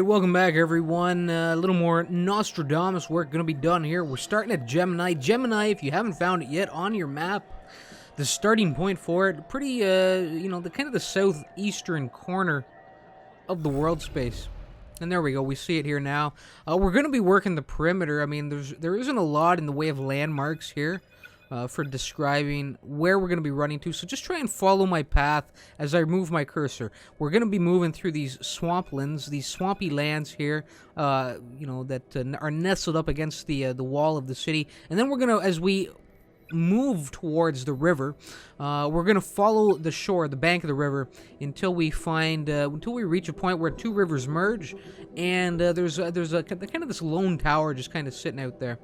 Alright, welcome back everyone. A little more Nostradamus work gonna be done here. We're starting at Gemini. Gemini, if you haven't found it yet on your map, the starting point for it, pretty, the kind of the southeastern corner of the world space. And there we go, we see it here now. We're gonna be working the perimeter. I mean, there isn't a lot in the way of landmarks here. For describing where we're going to be running to. So just try and follow my path as I move my cursor. We're going to be moving through these swamplands, these swampy lands here, that are nestled up against the wall of the city. And then we're going to, as we move towards the river, we're going to follow the shore, the bank of the river, until we reach a point where two rivers merge. And there's a kind of this lone tower just kind of sitting out there.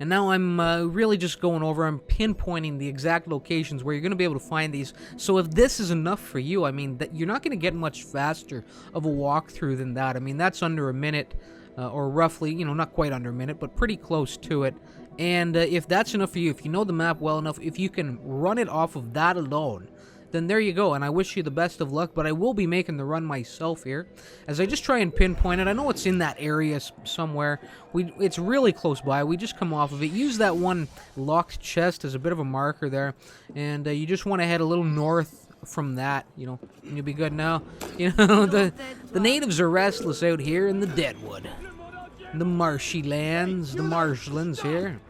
And now I'm really just going over, I'm pinpointing the exact locations where you're going to be able to find these. So if this is enough for you, I mean, you're not going to get much faster of a walkthrough than that. I mean, that's under a minute, or roughly, not quite under a minute, but pretty close to it. And if that's enough for you, if you know the map well enough, if you can run it off of that alone, then there you go, and I wish you the best of luck, but I will be making the run myself here, as I just try and pinpoint it. I know it's in that area somewhere. It's really close by. We just come off of it. Use that one locked chest as a bit of a marker there, and you just want to head a little north from that, and you'll be good now. The natives are restless out here in the Deadwood, the marshy lands, the marshlands here,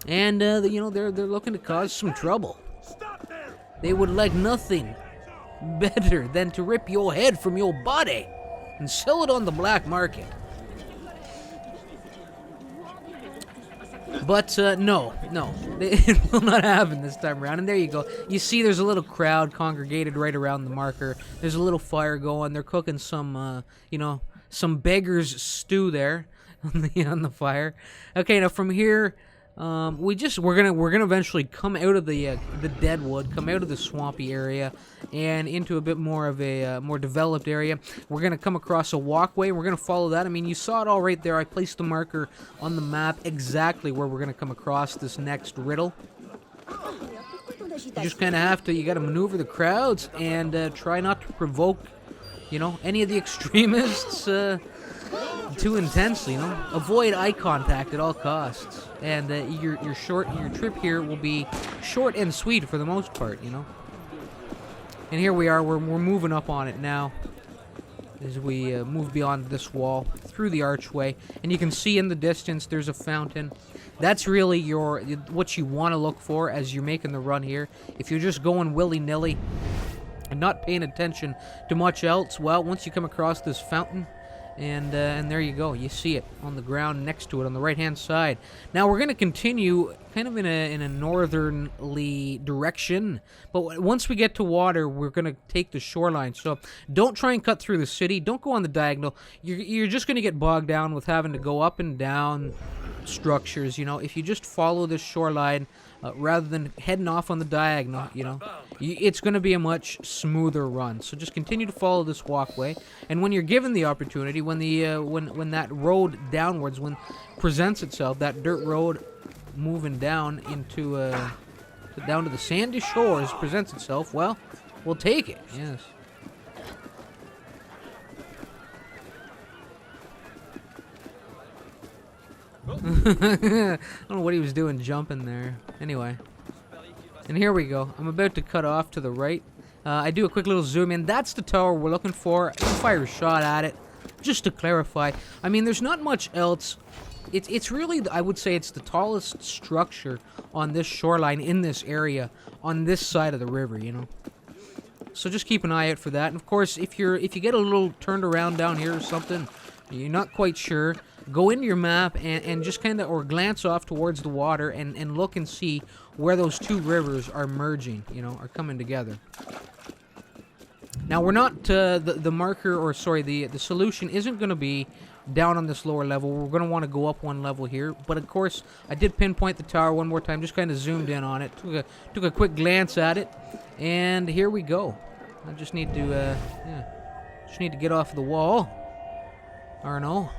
and they're looking to cause some trouble. They would like nothing better than to rip your head from your body and sell it on the black market. But, no, it will not happen this time around. And there you go. You see there's a little crowd congregated right around the marker. There's a little fire going. They're cooking some, some beggar's stew there on the fire. Okay, now from here... we're gonna eventually come out of the Deadwood, come out of the swampy area, and into a bit more of a more developed area. We're gonna come across a walkway. We're gonna follow that. I mean, you saw it all right there. I placed the marker on the map exactly where we're gonna come across this next riddle. You just kind of have to. You got to maneuver the crowds and try not to provoke, any of the extremists. Too intensely, Avoid eye contact at all costs, and your trip here will be short and sweet for the most part, And here we are. We're moving up on it now, as we move beyond this wall through the archway, and you can see in the distance there's a fountain. That's really what you want to look for as you're making the run here. If you're just going willy-nilly and not paying attention to much else, well, once you come across this fountain. And there you go. You see it on the ground next to it on the right-hand side. Now we're going to continue kind of in a northerly direction. But once we get to water, we're going to take the shoreline. So don't try and cut through the city. Don't go on the diagonal. You're just going to get bogged down with having to go up and down structures. If you just follow this shoreline rather than heading off on the diagonal, it's going to be a much smoother run. So just continue to follow this walkway, and when you're given the opportunity, when that road downwards presents itself, that dirt road moving down down to the sandy shores presents itself, well, we'll take it. Yes. I don't know what he was doing jumping there. Anyway. And here we go. I'm about to cut off to the right. I do a quick little zoom in. That's the tower we're looking for. I'll fire a shot at it. Just to clarify. I mean, there's not much else. It's really, I would say, it's the tallest structure on this shoreline in this area. On this side of the river, So just keep an eye out for that. And of course, if you get a little turned around down here or something, you're not quite sure, go into your map and just kind of, or glance off towards the water and look and see where those two rivers are merging, are coming together. Now, we're not, the marker, or sorry, the solution isn't going to be down on this lower level. We're going to want to go up one level here. But, of course, I did pinpoint the tower one more time, just kind of zoomed in on it, took a quick glance at it, and here we go. I just need to, get off the wall. Arno.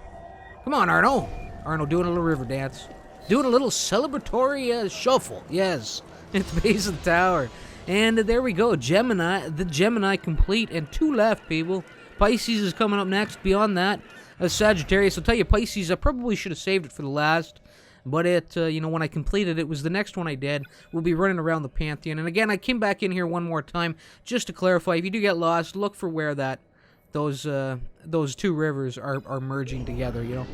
Come on, Arno. Arno doing a little river dance. Doing a little celebratory shuffle. Yes. At the base of the tower. And there we go. Gemini. The Gemini complete. And two left, people. Pisces is coming up next. Beyond that, Sagittarius. I'll tell you, Pisces, I probably should have saved it for the last. But you know, when I completed it was the next one I did. We'll be running around the Pantheon. And again, I came back in here one more time just to clarify. If you do get lost, look for where those two rivers are merging together, you know.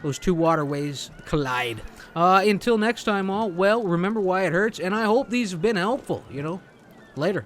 Those two waterways collide. Until next time, all, well, remember why it hurts. And I hope these have been helpful, you know. Later.